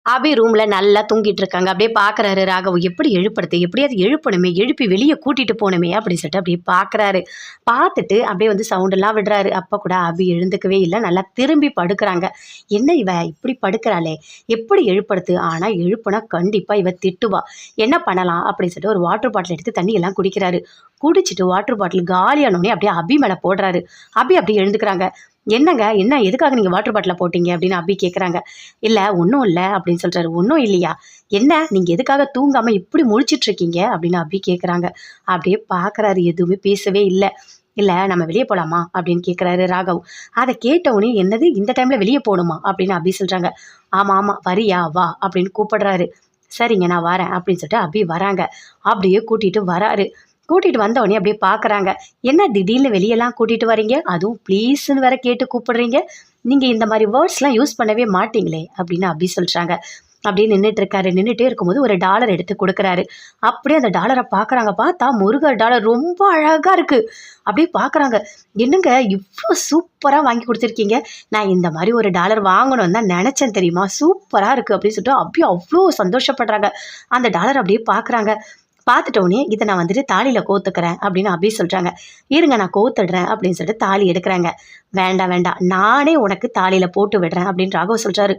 அபி ரூம்ல நல்லா தூங்கிட்டு இருக்காங்க. அப்படியே பார்க்குறாரு ராகவ். எப்படி எழுப்புறது? எப்படியாவது எழுப்பணுமே, எழுப்பி வெளிய கூட்டிட்டு போணுமே அப்படின்னு சொல்லிட்டு அப்படியே பார்க்குறாரு. பார்த்துட்டு அப்படியே வந்து சவுண்டெல்லாம் விடுறாரு. அப்ப கூட அபி எழுந்துக்கவே இல்ல. நல்லா திரும்பி படுக்குறாங்க. என்ன இவ இப்படி படுக்குறாளே! எப்படி எழுப்புறது? ஆனா எழுப்புனா கண்டிப்பா இவ திட்டுவா. என்ன பண்ணலாம்? அப்படின்னு சொல்லிட்டு ஒரு வாட்டர் பாட்டில் எடுத்து தண்ணி எல்லாம் குடிக்கிறாரு. குடிச்சிட்டு வாட்டர் பாட்டில் காலியானோனே அப்படியே அபி மேல போடுறாரு. அபி அப்படியே எழுந்துக்கிறாங்க. என்னங்க? என்ன எதுக்காக நீங்க வாட்டர் பாட்டில போட்டீங்க? அப்படின்னு அபி கேட்குறாங்க. இல்ல ஒண்ணும் இல்ல அப்படின்னு சொல்றாரு. ஒண்ணும் இல்லையா? என்ன நீங்க எதுக்காக தூங்காம இப்படி முழிச்சிட்டு இருக்கீங்க? அப்படின்னு அபி கேட்குறாங்க. அப்படியே பார்க்குறாரு. எதுவுமே பேசவே இல்ல. இல்ல நம்ம வெளிய போலாமா? அப்படின்னு கேட்குறாரு ராகவ். அத கேட்டவுனே என்னது இந்த டைம்ல வெளிய போணுமா? அப்படின்னு அபி சொல்றாங்க. ஆமா, ஆமா வரியா? வா அப்படின்னு கூப்பிடுறாரு. சரிங்க நான் வரேன் அப்படின்னு சொல்லிட்டு அபி வராங்க. அப்படியே கூட்டிட்டு வராரு. கூட்டிட்டு வந்த உடனே அப்படியே பார்க்குறாங்க. என்ன திடீர்னு வெளியலாம் கூட்டிட்டு வரீங்க? அதுவும் ப்ளீஸ்ன்னு வேற கேட்டு கூப்பிடுறீங்க. நீங்க இந்த மாரி வேர்ட்ஸ்லாம் யூஸ் பண்ணவே மாட்டீங்களே! அப்படின்னு அபி சொல்றாங்க. அப்படியே நின்னுட்டு இருக்காரு. நின்னுட்டே இருக்கும்போது ஒரு டாலர் எடுத்து குடுக்குறாரு. அப்படியே அந்த டாலர பார்க்குறாங்க. பார்த்தா முருகர் டாலர் ரொம்ப அழகா இருக்கு. அப்படியே பார்க்குறாங்க. என்னங்க இவ்ளோ சூப்பரா வாங்கி குடுத்துருக்கீங்க. நான் இந்த மாரி ஒரு டாலர் வாங்கணும்னு தான் நெனச்சேன் தெரியுமா? சூப்பரா இருக்கு அப்படின்னு சொல்லிட்டு அப்படியே அவ்ளோ சந்தோஷப்படுறாங்க. அந்த டாலர் அப்படியே பார்க்குறாங்க. பார்த்துட்டோனே இதை நான் வந்துட்டு தாலியில கோத்துக்கிறேன் அப்படின்னு அபி சொல்றாங்க. இருங்க நான் கோத்துடுறேன் அப்படின்னு சொல்லிட்டு தாலி எடுக்கிறாங்க. வேண்டாம் வேண்டாம் நானே உனக்கு தாலியில போட்டு விடுறேன் அப்படின்னு ராகவ் சொல்றாரு.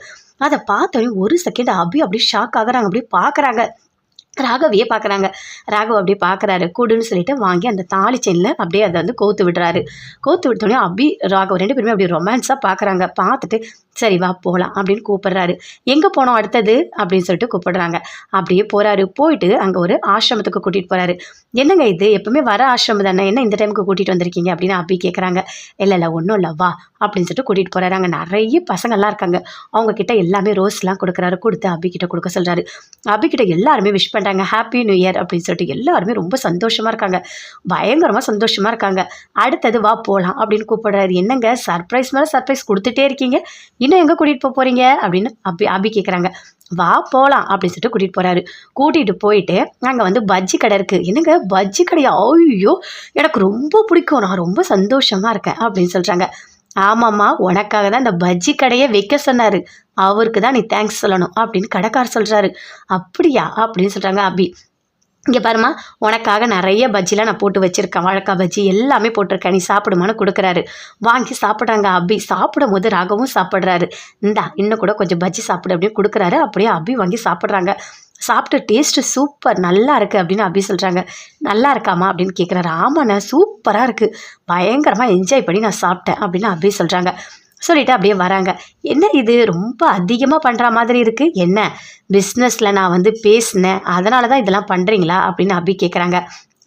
அதை பார்த்தோன்னே ஒரு செகண்ட் அபி அப்படியே ஷாக் ஆகுறாங்க. அப்படியே பார்க்குறாங்க. ராகவியே பார்க்குறாங்க. ராகவ் அப்படியே பார்க்குறாரு. கூடுன்னு சொல்லிட்டு வாங்கி அந்த தாலி செயினில் அப்படியே அதை வந்து கோத்து விடுறாரு. கோத்து விட்டோடனே அபி ராகவ் 2 பேருமே அப்படியே ரொமான்ஸாக பார்க்குறாங்க. பார்த்துட்டு சரி வா போகலாம் அப்படின்னு கூப்பிடுறாரு. எங்கே போனோம் அடுத்தது அப்படின்னு சொல்லிட்டு கூப்பிடுறாங்க. அப்படியே போகிறாரு. போயிட்டு அங்கே ஒரு ஆசிரமத்துக்கு கூட்டிகிட்டு போகிறாரு. என்னங்க இது எப்பவுமே வர ஆசிரமம் தானே, என்ன இந்த டைமுக்கு கூட்டிகிட்டு வந்திருக்கீங்க அப்படின்னு அபி கேட்குறாங்க. இல்லை இல்லை ஒன்றும் இல்லை வா அப்படின்னு சொல்லிட்டு கூட்டிகிட்டு போகிறாரு. அங்கே நிறைய பசங்கள்லாம் இருக்காங்க. அவங்க கிட்ட எல்லாமே ரோஸ்லாம் கொடுக்குறாரு. கொடுத்து அபி கிட்ட கொடுக்க சொல்கிறாரு. அபி கிட்ட எல்லாருமே விஷ் பண்ணுறாங்க. ஹாப்பி நியூ இயர் அப்படின்னு சொல்லிட்டு எல்லாருமே ரொம்ப சந்தோஷமாக இருக்காங்க. பயங்கரமாக சந்தோஷமாக இருக்காங்க. அடுத்தது வா போகலாம் அப்படின்னு கூப்பிடுறாரு. என்னங்க சர்ப்ரைஸ் மேலே சர்ப்ரைஸ் கொடுத்துட்டே இருக்கீங்க, இன்னும் எங்கே கூட்டிகிட்டு போகிறீங்க அப்படின்னு அபி கேட்குறாங்க. வா போகலாம் அப்படின்னு சொல்லிட்டு கூட்டிகிட்டு போகிறாரு. கூட்டிகிட்டு போயிட்டு அங்கே வந்து பஜ்ஜி கடை இருக்குது. என்னங்க பஜ்ஜி கடையா? ஐயோ எனக்கு ரொம்ப பிடிக்கும், நான் ரொம்ப சந்தோஷமாக இருக்கேன் அப்படின்னு சொல்கிறாங்க. ஆமாம்மா உனக்காக தான் இந்த பஜ்ஜி கடையை வைக்க சொன்னார், அவருக்கு தான் நீ தேங்க்ஸ் சொல்லணும் அப்படின்னு கடைக்காரர் சொல்கிறாரு. அப்படியா அப்படின்னு சொல்கிறாங்க அபி. இங்கே பாருமா உனக்காக நிறைய பஜ்ஜிலாம் நான் போட்டு வச்சுருக்கேன், வாழைக்காய் பஜ்ஜி எல்லாமே போட்டிருக்கேன், நீ சாப்பிடுமான்னு கொடுக்குறாரு. வாங்கி சாப்பிட்றாங்க அபி. சாப்பிடும் போது ராகவும் சாப்பிட்றாரு. இந்தா இன்னும் கூட கொஞ்சம் பஜ்ஜி சாப்பிடு அப்படின்னு கொடுக்குறாரு. அப்படியே அபி வாங்கி சாப்பிட்றாங்க. சாப்பிட்டு டேஸ்ட்டு சூப்பர் நல்லா இருக்குது அப்படின்னு அபி சொல்கிறாங்க. நல்லா இருக்காமா அப்படின்னு கேட்குறாரு. ஆமாண்ணா சூப்பராக இருக்குது, பயங்கரமாக என்ஜாய் பண்ணி நான் சாப்பிட்டேன் அப்படின்னு அபி சொல்கிறாங்க. சொல்லிவிட்டு அப்படியே வராங்க. என்ன இது ரொம்ப அதிகமாக பண்ணுற மாதிரி இருக்குது, என்ன பிஸ்னஸில் நான் வந்து பேசினேன் அதனால தான் இதெல்லாம் பண்ணுறீங்களா அப்படின்னு அபி கேட்குறாங்க.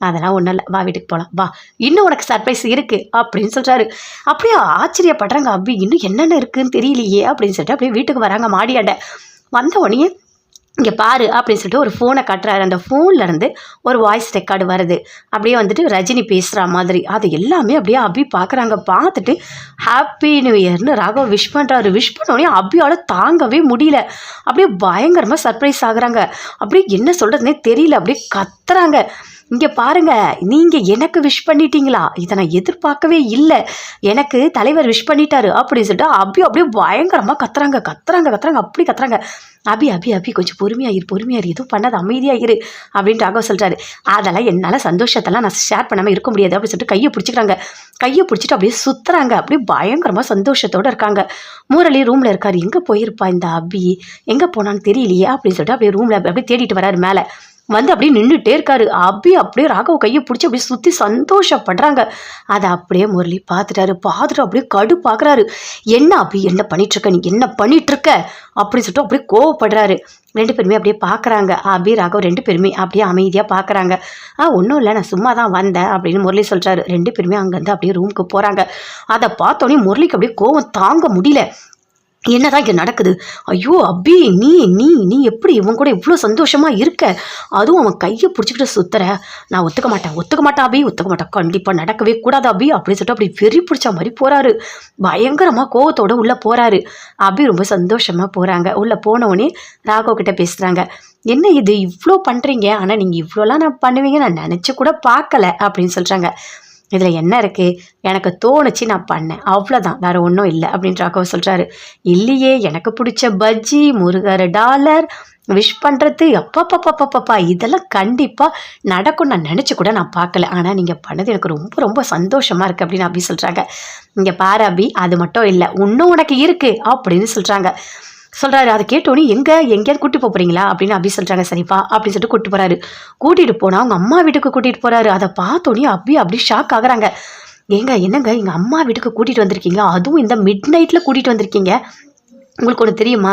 அதெல்லாம் ஒன்றும் இல்லை வா வீட்டுக்கு போகலாம் வா, இன்னும் உனக்கு சர்ப்ரைஸ் இருக்குது அப்படின்னு சொல்கிறாரு. அப்படியே ஆச்சரியப்படுறாங்க அபி. இன்னும் என்னென்ன இருக்குதுன்னு தெரியலையே அப்படின்னு சொல்லிட்டு அப்படியே வீட்டுக்கு வராங்க. மாடியாண்ட வந்த உடனே இங்கே பாரு அப்படின்னு சொல்லிட்டு ஒரு ஃபோனை காட்டுறாரு. அந்த ஃபோன்லேருந்து ஒரு வாய்ஸ் ரெக்கார்டு வருது. அப்படியே வந்துட்டு ரஜினி பேசுகிற மாதிரி. அது எல்லாமே அப்படியே அபி பார்க்குறாங்க. பார்த்துட்டு ஹாப்பி நியூ இயர்னு ராகவ் விஷ் பண்ணுறாரு. விஷ் பண்ணோடனே அபியால் தாங்கவே முடியல. அப்படியே பயங்கரமாக சர்ப்ரைஸ் ஆகுறாங்க. அப்படியே என்ன சொல்கிறதுனே தெரியல. அப்படியே கத்துறாங்க. இங்கே பாருங்க, நீங்கள் எனக்கு விஷ் பண்ணிட்டீங்களா? இதை நான் எதிர்பார்க்கவே இல்லை, எனக்கு தலைவர் விஷ் பண்ணிட்டாரு அப்படின்னு சொல்லிட்டு அப்படியே பயங்கரமாக கத்துறாங்க. அப்படி கத்துறாங்க. அபி கொஞ்சம் பொறுமையாயிரு எதுவும் பண்ணாது, அமைதியாயிரு அப்படின்னு ராகவ் சொல்கிறாரு. அதெல்லாம் என்னால் சந்தோஷத்தெல்லாம் நான் ஷேர் பண்ணாமல் இருக்க முடியாது அப்படின்னு சொல்லிட்டு கையை பிடிச்சிக்கிறாங்க. கையை பிடிச்சிட்டு அப்படியே சுற்றுறாங்க. அப்படியே பயங்கரமாக சந்தோஷத்தோடு இருக்காங்க. முரளி ரூமில் இருக்கார். எங்கே போயிருப்பா இந்த அபி, எங்கே போனான்னு தெரியலையே அப்படின்னு சொல்லிட்டு அப்படியே ரூமில் அப்படியே தேடிட்டு வராரு. மேலே வந்து அப்படியே நின்றுட்டே இருக்காரு. அப்படியே ராகவ் கையை பிடிச்சி அப்படியே சுற்றி சந்தோஷப்படுறாங்க. அதை அப்படியே முரளி பார்த்துட்டு அப்படியே கடுப்பாக்குறாரு. என்ன அபி என்ன பண்ணிட்டுருக்க, நீ என்ன பண்ணிட்டுருக்க அப்படின்னு சொல்லிட்டு அப்படியே கோவப்படுறாரு. 2 பேருமே அப்படியே பார்க்குறாங்க. அபி ராகவ் 2 பேருமே அப்படியே அமைதியாக பார்க்குறாங்க. ஒன்றும் இல்லை நான் சும்மா தான் வந்தேன் அப்படின்னு முரளி சொல்கிறாரு. 2 பேருமே அங்கேருந்து அப்படியே ரூமுக்கு போகிறாங்க. அதை பார்த்தோன்னே முரளிக்கு அப்படியே கோவம் தாங்க முடியல. என்னதான் இங்கே நடக்குது? ஐயோ அபி நீ நீ நீ எப்படி இவன் கூட இவ்வளோ சந்தோஷமாக இருக்க, அதுவும் அவன் கையை பிடிச்சிக்கிட்டு சுத்துற, நான் ஒத்துக்க மாட்டேன் அபி, ஒத்துக்க மாட்டேன், கண்டிப்பாக நடக்கவே கூடாது அபி அப்படின்னு சொல்லிட்டு அப்படி வெறி பிடிச்ச மாதிரி போகிறாரு. பயங்கரமாக கோவத்தோட உள்ளே போகிறாரு. அபி ரொம்ப சந்தோஷமாக போகிறாங்க. உள்ளே போனவுடனே ராகவ் கிட்ட பேசுகிறாங்க. என்ன இது இவ்வளோ பண்ணுறீங்க, ஆனால் நீங்கள் இவ்வளோலாம் நான் பண்ணுவீங்க நான் நினச்சி கூட பார்க்கல அப்படின்னு சொல்கிறாங்க. இதில் என்ன இருக்குது, எனக்கு தோணுச்சு நான் பண்ணேன், அவ்வளோதான், வேறு ஒன்றும் இல்லை அப்படின்ற ராகவ் சொல்கிறாரு. இல்லையே, எனக்கு பிடிச்ச பஜ்ஜி, முருகர் டாலர், விஷ் பண்ணுறது, அப்பப்பப்பப்பப்பா இதெல்லாம் கண்டிப்பாக நடக்கும் நான் நினச்சி கூட நான் பார்க்கல. ஆனால் நீங்கள் பண்ணது எனக்கு ரொம்ப ரொம்ப சந்தோஷமாக இருக்குது அப்படின்னு அபி சொல்கிறாங்க. இங்கே பாரு அபி, அது மட்டும் இல்லை, இன்னும் உனக்கு இருக்குது அப்படின்னு சொல்கிறாரு. அதை கேட்டோன்னே எங்கேயாவது கூட்டி போகிறீங்களா அப்படின்னு அபி சொல்கிறாங்க. சரிப்பா அப்படின்னு சொல்லிட்டு கூப்பிட்டு போகிறாரு. கூட்டிகிட்டு போனால் அவங்க அம்மா வீட்டுக்கு கூட்டிகிட்டு போகிறாரு. அதை பார்த்தோன்னே அபி அப்படி ஷாக் ஆகுறாங்க. என்னங்க எங்கள் அம்மா வீட்டுக்கு கூட்டிகிட்டு வந்திருக்கீங்க, அதுவும் இந்த மிட் நைட்டில் கூட்டிகிட்டு வந்திருக்கீங்க, உங்களுக்கு ஒன்று தெரியுமா,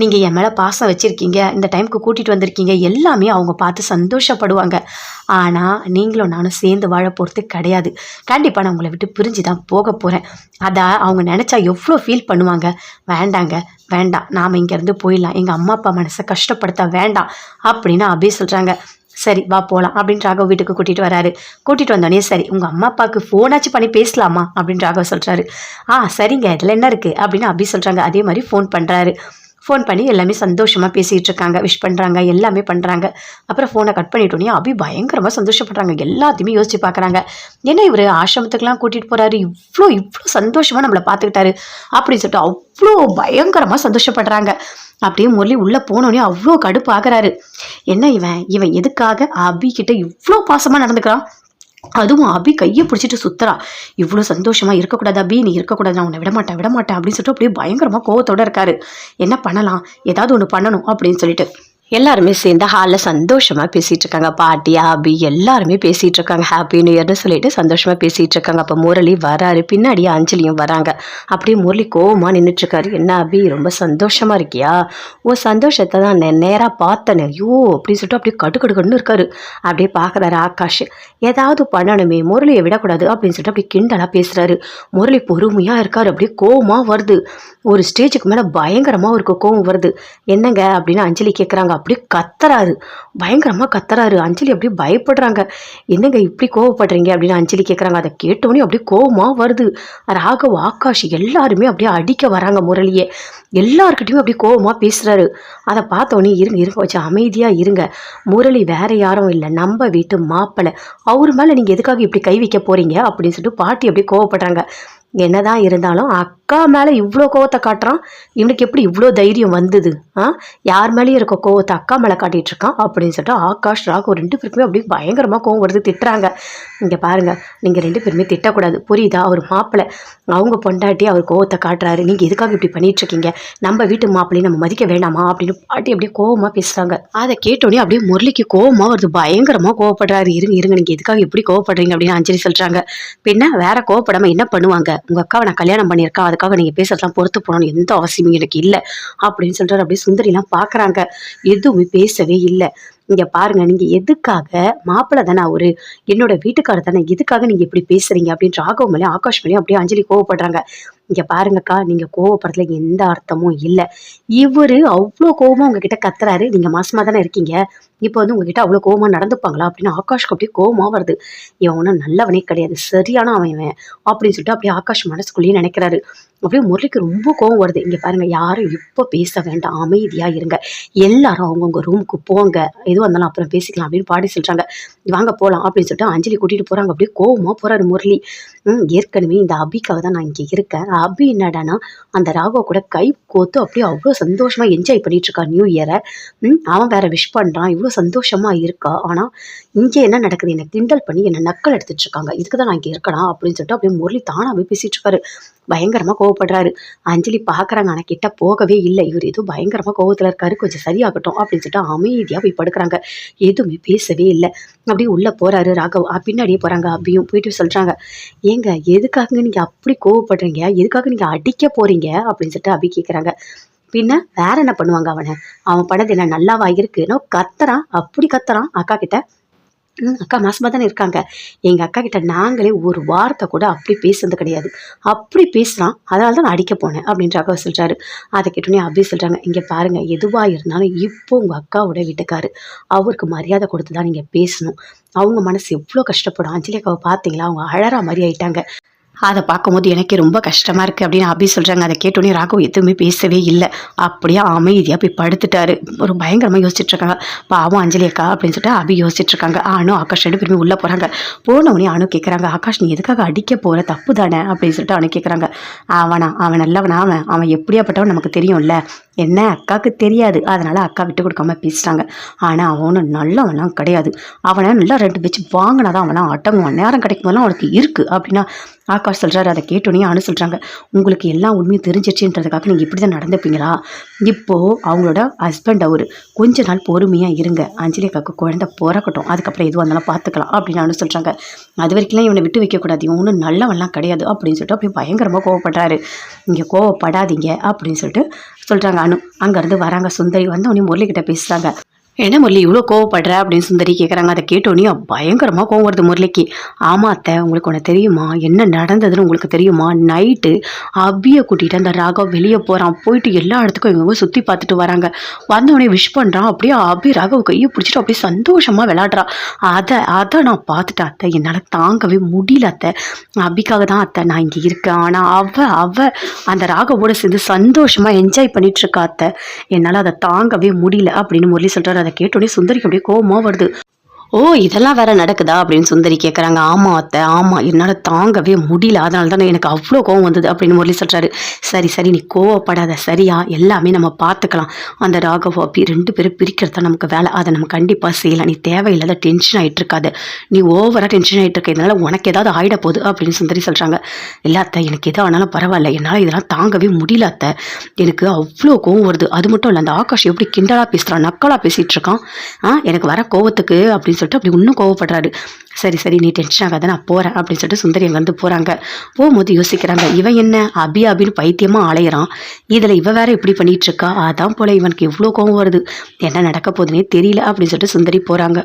நீங்கள் என் மேலே பாசம் வச்சுருக்கீங்க, இந்த டைமுக்கு கூட்டிகிட்டு வந்திருக்கீங்க, எல்லாமே அவங்க பார்த்து சந்தோஷப்படுவாங்க. ஆனால் நீங்களும் நானும் சேர்ந்து வாழ போகிறது கிடையாது. கண்டிப்பாக நான் உங்களை விட்டு பிரிஞ்சு தான் போக போகிறேன். அதை அவங்க நினச்சா எவ்வளோ ஃபீல் பண்ணுவாங்க. வேண்டாங்க, வேண்டாம், நாம் இங்கேருந்து போயிடலாம், எங்கள் அம்மா அப்பா மனசை கஷ்டப்படுத்த வேண்டாம் அப்படின்னு அபி சொல்கிறாங்க. சரி வா போகலாம் அப்படின்னு ராகவ் வீட்டுக்கு கூட்டிகிட்டு வராரு. கூட்டிகிட்டு வந்தோடனே, சரி உங்கள் அம்மா அப்பாவுக்கு ஃபோனாச்சும் பண்ணி பேசலாமா அப்படின்னு ராகவ் சொல்கிறாரு. சரிங்க, இதில் என்ன இருக்குது அப்படின்னு அபி சொல்கிறாங்க. அதே மாதிரி ஃபோன் பண்ணுறாரு. ஃபோன் பண்ணி எல்லாமே சந்தோஷமாக பேசிகிட்டு இருக்காங்க, விஷ் பண்ணுறாங்க, எல்லாமே பண்ணுறாங்க. அப்புறம் ஃபோனை கட் பண்ணிட்டோன்னே அபி பயங்கரமாக சந்தோஷப்படுறாங்க. எல்லாத்தையுமே யோசிச்சு பார்க்குறாங்க. என்ன இவர் ஆசிரமத்துக்கெலாம் கூட்டிகிட்டு போகிறாரு, இவ்வளோ சந்தோஷமாக நம்மளை பார்த்துக்கிட்டாரு அப்படின்னு சொல்லிட்டு அவ்வளோ பயங்கரமாக சந்தோஷப்படுறாங்க. அப்படியே முரளி உள்ளே போனோடனே அவ்வளோ கடுப்பு ஆகிறாரு. என்ன இவன் எதுக்காக அபி கிட்ட இவ்வளோ பாசமாக நடந்துக்கிறான், அதுவும் அபி கையை பிடிச்சிட்டு சுத்துறா. இவ்வளோ சந்தோஷமாக இருக்கக்கூடாது அபி, நீ இருக்கக்கூடாது, நான் உன்னை விடமாட்டேன் அப்படின்னு சொல்லிட்டு அப்படியே பயங்கரமாக கோவத்தோடு இருக்காரு. என்ன பண்ணலாம், ஏதாவது ஒன்று பண்ணணும் அப்படின்னு சொல்லிட்டு எல்லாருமே சேர்ந்து ஹாலில் சந்தோஷமாக பேசிகிட்டு இருக்காங்க. பாட்டி அபி எல்லாருமே பேசிகிட்டு இருக்காங்க. ஹாப்பி நியூ இயர்னு சொல்லிட்டு சந்தோஷமாக பேசிகிட்டு இருக்காங்க. அப்போ முரளி வராரு, பின்னாடியே அஞ்சலியும் வராங்க. அப்படியே முரளி கோவமாக நின்றுட்டுருக்காரு. என்ன அபி, ரொம்ப சந்தோஷமாக இருக்கியா, ஓ சந்தோஷத்தை தான் நேராக பார்த்தனே, ஐயோ அப்படின்னு சொல்லிட்டு அப்படியே கடுக்கடுன்னு இருக்காரு. அப்படியே பார்க்குறாரு ஆகாஷ். ஏதாவது பண்ணணுமே, முரளியை விடக்கூடாது அப்படின்னு சொல்லிட்டு அப்படியே கிண்டலாக பேசுகிறாரு. முரளி பொறுமையாக இருக்காரு. அப்படியே கோவமாக வருது. ஒரு ஸ்டேஜுக்கு மேலே பயங்கரமாக ஒரு கோவம் வருது. என்னங்க அப்படின்னு அஞ்சலி கேட்குறாங்க. அப்படியே கத்துறாரு, பயங்கரமாக கத்துறாரு. அஞ்சலி அப்படியே பயப்படுறாங்க. என்னங்க இப்படி கோவப்படுறீங்க அப்படின்னு அஞ்சலி கேட்குறாங்க. அதை கேட்டோன்னே அப்படியே கோவமாக வருது. ராகவ் ஆகாஷ் எல்லாருமே அப்படியே அடிக்க வராங்க முரளியே. எல்லாருக்கிட்டையும் அப்படியே கோவமாக பேசுகிறாரு. அதை பார்த்தோன்னே இருங்க வச்சு அமைதியாக இருங்க, முரளி வேற யாரும் இல்லை, நம்ம வீட்டு மாப்பிள்ளை, அவர் மேலே நீங்கள் எதுக்காக இப்படி கை வைக்க போகிறீங்க அப்படின்னு சொல்லிட்டு பாட்டி அப்படியே கோவப்படுறாங்க. என்னதான் இருந்தாலும் அக்கா மேலே இவ்வளோ கோவத்தை காட்டுறான், இவனுக்கு எப்படி இவ்வளோ தைரியம் வந்தது, யார் மேலேயும் இருக்க கோவத்தை அக்கா மேலே காட்டிகிட்டு இருக்கான் அப்படின்னு சொல்லிட்டு ஆகாஷ் ராகவ் 2 பேருக்குமே அப்படியே பயங்கரமாக கோவம் வருது. திட்டுறாங்க. இங்கே பாருங்கள், நீங்கள் 2 பேருமே திட்டக்கூடாது, புரியுதா, அவர் மாப்பிள்ளை, அவங்க பொண்டாட்டி அவர் கோவத்தை காட்டுறாரு, நீங்கள் எதுக்காக இப்படி பண்ணிகிட்ருக்கீங்க, நம்ம வீட்டு மாப்பிள்ளையை நம்ம மதிக்க வேண்டாமா அப்படின்னு பாட்டி அப்படியே கோவமாக பேசுகிறாங்க. அதை கேட்டோன்னே அப்படியே முரளிக்கு கோவமாக வருது, பயங்கரமாக கோவப்படுறாரு. இருங்க நீங்கள் எதுக்காக இப்படி கோவப்படுறீங்க அப்படின்னு அஞ்சலி சொல்கிறாங்க. பின்ன வேற கோவப்படாமல் என்ன பண்ணுவாங்க, உங்கள் அக்காவை நான் கல்யாணம் பண்ணியிருக்கேன், அதுக்காக நீங்கள் பேசுறதுலாம் பொறுத்து போகணும்னு எந்த அவசியமும் எனக்கு இல்லை அப்படின்னு சொல்கிறார். அப்படியே சுந்தரிலாம் பார்க்குறாங்க. எதுவுமே பேசவே இல்லை. இங்கே பாருங்க, நீங்கள் எதுக்காக, மாப்பிள்ளை தானே அவரு, என்னோட வீட்டுக்காரர் தானே, எதுக்காக நீங்கள் இப்படி பேசுகிறீங்க அப்படின்னு ராகவ் மேலே ஆகாஷ் மேலேயும் அப்படியே அஞ்சலி கோவப்படுறாங்க. இங்கே பாருங்கக்கா, நீங்கள் கோவப்படுறதுல எந்த அர்த்தமும் இல்லை. இவர் அவ்வளோ கோவமாக உங்ககிட்ட கத்துறாரு, நீங்கள் மாசமாக தானே இருக்கீங்க, இப்போ வந்து உங்ககிட்ட அவ்வளோ கோவமாக நடந்துப்பாங்களா அப்படின்னு ஆகாஷ்க்கு அப்படியே கோவமாக வருது. இவன் ஒன்றும் நல்லவனே கிடையாது, சரியான அவன் அப்படின்னு சொல்லிட்டு அப்படியே ஆகாஷ் மனசுக்குள்ளேயே நினைக்கிறாரு. அப்படியே முரளிக்கு ரொம்ப கோவம் வருது. இங்கே பாருங்கள், யாரும் இப்போ பேச வேண்டாம், அமைதியாக இருங்க, எல்லாரும் அவங்கவுங்க ரூமுக்கு போங்க, எதுவாக இருந்தாலும் அப்புறம் பேசிக்கலாம் அப்படின்னு பாடி சொல்கிறாங்க. வாங்க போகலாம் அப்படின்னு சொல்லிட்டு அஞ்சலி கூட்டிகிட்டு போகிறாங்க. அப்படியே கோவமாக போகிறாரு முரளி. ஏற்கனவே இந்த அபிக்காக தான் நான் இங்கே இருக்கேன், அபி என்னடானா அந்த ராகவ் கூட கை கோத்து அப்படியே அவ்வளோ சந்தோஷமாக என்ஜாய் பண்ணிட்டு இருக்கா நியூ இயரை. அவன் வேற விஷ் பண்ணுறான், இவ்வளோ சந்தோஷமாக இருக்கா. ஆனால் இங்கே என்ன நடக்குது, என்னை கிண்டல் பண்ணி என்னை நக்கல் எடுத்துட்டு இருக்காங்க, இதுக்கு தான் நான் இங்கே இருக்கணும் அப்படின்னு சொல்லிட்டு அப்படியே முரளி தானாகவே பேசிகிட்டு இருக்காரு. பயங்கரமாக கோவப்படுறாரு. அஞ்சலி பார்க்குறாங்க, ஆனால் கிட்ட போகவே இல்லை. இவர் ஏதோ பயங்கரமாக கோவத்தில் இருக்காரு, கொஞ்சம் சரியாகட்டும் அப்படின்னு சொல்லிட்டு அமைதியாக போய் படுக்கிறாங்க. எதுவுமே பேசவே இல்லை. அப்படியே உள்ளே போகிறாரு ராகவ், பின்னாடியே போகிறாங்க. அபியும் போயிட்டு சொல்கிறாங்க, ஏங்க எதுக்காக நீங்கள் அப்படி கோவப்படுறீங்க, எதுக்காக நீங்கள் அடிக்க போகிறீங்க அப்படின்னு சொல்லிட்டு அபி கேட்குறாங்க. பின்ன வேற என்ன பண்ணுவாங்க, அவன் பண்ணது என்ன நல்லாவா இருக்குன்னு கத்துறான். அப்படி கத்துறான் அக்கா கிட்ட. அக்கா மாசமாக தானே இருக்காங்க, எங்கள் அக்கா கிட்ட நாங்களே ஒரு வார்த்தை கூட அப்படி பேசுறது கிடையாது, அப்படி பேசுகிறான், அதனால தான் நான் அடிக்க போனேன் அப்படின்ற அக்கா சொல்கிறாரு. அதை கேட்டோன்னே அப்படி சொல்கிறாங்க, இங்கே பாருங்கள், எதுவாக இருந்தாலும் இப்போ உங்கள் அக்காவோட வீட்டுக்காரு, அவருக்கு மரியாதை கொடுத்து தான் நீங்கள் பேசணும். அவங்க மனசு எவ்வளோ கஷ்டப்படும். அஞ்சலி அக்காவை பார்த்தீங்களா, அவங்க அழறா மாதிரி ஆயிட்டாங்க. அதை பார்க்கும்போது எனக்கே ரொம்ப கஷ்டமாக இருக்குது அப்படின்னு அபி சொல்கிறாங்க. அதை கேட்டோன்னே ராகவ் எதுவுமே பேசவே இல்லை. அப்படியே அமைதியாக போய் படுத்துட்டாரு. ஒரு பயங்கரமாக யோசிச்சுட்ருக்காங்க. பாவம் அஞ்சலி அக்கா அப்படின்னு சொல்லிட்டு அபி யோசிச்சுட்ருக்காங்க. அனு ஆகாஷ் 2 பேருமே உள்ளே போகிறாங்க. போனவொடனே அனு கேட்குறாங்க, ஆகாஷ் நீ எதுக்காக அடிக்க போகிற, தப்பு தானே அப்படின்னு சொல்லிட்டு அனு கேட்குறாங்க. அவன் நல்லவனா, அவன் எப்படியாப்பட்டவன் நமக்கு தெரியும்ல, என்ன அக்காவுக்கு தெரியாது, அதனால் அக்கா விட்டு கொடுக்காம பேசிட்டாங்க. ஆனால் அவனும் நல்லவன்லாம் கிடையாது. அவனை நல்லா 2 வச்சு வாங்கினா தான் அவனா அடங்குவான். நேரம் கிடைக்கும் போதெல்லாம் அவனுக்கு இருக்குது அப்படின்னா ஆகாஷ் சொல்கிறாரு. அதை கேட்டோன்னே அனு சொல்கிறாங்க, உங்களுக்கு எல்லா உண்மையும் தெரிஞ்சிடுச்சுன்றதுக்காக நீங்கள் இப்படி தான் நடந்துப்பீங்களா? இப்போது அவங்களோட ஹஸ்பண்ட் கொஞ்ச நாள் பொறுமையாக இருங்க, அஞ்சலி அக்காவுக்கு குழந்தை பிறக்கட்டும், அதுக்கப்புறம் எதுவாக இருந்தாலும் பார்த்துக்கலாம் அப்படின்னு அனு சொல்கிறாங்க. அது வரைக்கும்லாம் இவனை விட்டு வைக்கக்கூடாது, இவன் ஒன்றும் நல்லவன்லாம் கிடையாது அப்படின்னு சொல்லிட்டு அப்படியே பயங்கரமாக கோவப்படுறாரு. இங்கே கோவப்படாதீங்க அப்படின்னு சொல்லிட்டு சொல்கிறாங்க அனு. அங்கேருந்து வராங்க சுந்தரி. வந்தவொடனே முரளிக்கிட்ட பேசுகிறாங்க. என்ன முரளி இவ்வளோ கோவப்படுற அப்படின்னு சுந்தரி கேட்குறாங்க. அதை கேட்டோன்னே பயங்கரமாக கோவம் வருது முரளிக்கு. ஆமா அத்தை, உங்களுக்கு ஒன்று தெரியுமா, என்ன நடந்ததுன்னு உங்களுக்கு தெரியுமா? நைட்டு அபியை கூட்டிகிட்டு அந்த ராகவ் வெளியே போகிறான். போயிட்டு எல்லா இடத்துக்கும் எங்கெங்க சுற்றி பார்த்துட்டு வராங்க. வந்தவொடனே விஷ் பண்ணுறான். அப்படியே அபி ராகவ் கையை பிடிச்சிட்டு அப்படியே சந்தோஷமாக விளையாடுறான். அதை நான் பார்த்துட்டேன் அத்தை, என்னால் தாங்கவே முடியல அத்தை. அபிக்காக தான் அத்தை நான் இங்கே இருக்கேன். ஆனால் அவ அந்த ராகவோடு சேர்ந்து சந்தோஷமாக என்ஜாய் பண்ணிகிட்ருக்கா அத்தை, என்னால் அதை தாங்கவே முடியல அப்படின்னு முரளி சொல்கிறார். அதை கேட்டோடனே சுந்தரிக்கு அப்படியே கோவமாக வருது. ஓ இதெல்லாம் வேற நடக்குதா அப்படின்னு சுந்தரி கேட்குறாங்க. ஆமாம் அத்தை, ஆமாம், என்னால் தாங்கவே முடியல, அதனால தானே எனக்கு அவ்வளோ கோவம் வந்தது அப்படின்னு முரளி சொல்கிறாரு. சரி நீ கோவப்படாத, சரியா, எல்லாமே நம்ம பார்த்துக்கலாம். அந்த ராகவ் அபி 2 பேரும் பிரிக்கிறது தான் நமக்கு வேலை, அதை நம்ம கண்டிப்பாக செய்யலாம். நீ தேவையில்லாத டென்ஷன் ஆகிட்டு இருக்காது, நீ ஓவராக டென்ஷன் ஆகிட்டு இருக்க, இதனால் உனக்கு ஏதாவது ஆகிட போகுது அப்படின்னு சுந்தரி சொல்கிறாங்க. இல்லை அத்தை, எனக்கு எது ஆனாலும் பரவாயில்ல, என்னால் இதெல்லாம் தாங்கவே முடியல அத்தை, எனக்கு அவ்வளோ கோவம் வருது. அது மட்டும் இல்லை, அந்த ஆகாஷ் எப்படி கிண்டலாக பேசுகிறான், நக்கலாக பேசிகிட்டு இருக்கான். எனக்கு வர கோவத்துக்கு அப்படின்னு சொல்லிட்டு அப்படி இன்னும் கோவப்படுறாரு. சரி நீ டென்ஷன் ஆகாத, நான் போகிறேன் அப்படின்னு சொல்லிட்டு சுந்தரி அங்கேருந்து போகிறாங்க. போகும்போது யோசிக்கிறாங்க, இவன் என்ன அபின்னு பைத்தியமாக அலையிறான், இதில் இவ வேற இப்படி பண்ணிட்டு இருக்கா, அதான் போல இவனுக்கு எவ்வளோ கோவம் வருது, என்ன நடக்க போகுதுன்னே தெரியல அப்படின்னு சொல்லிட்டு சுந்தரி போகிறாங்க.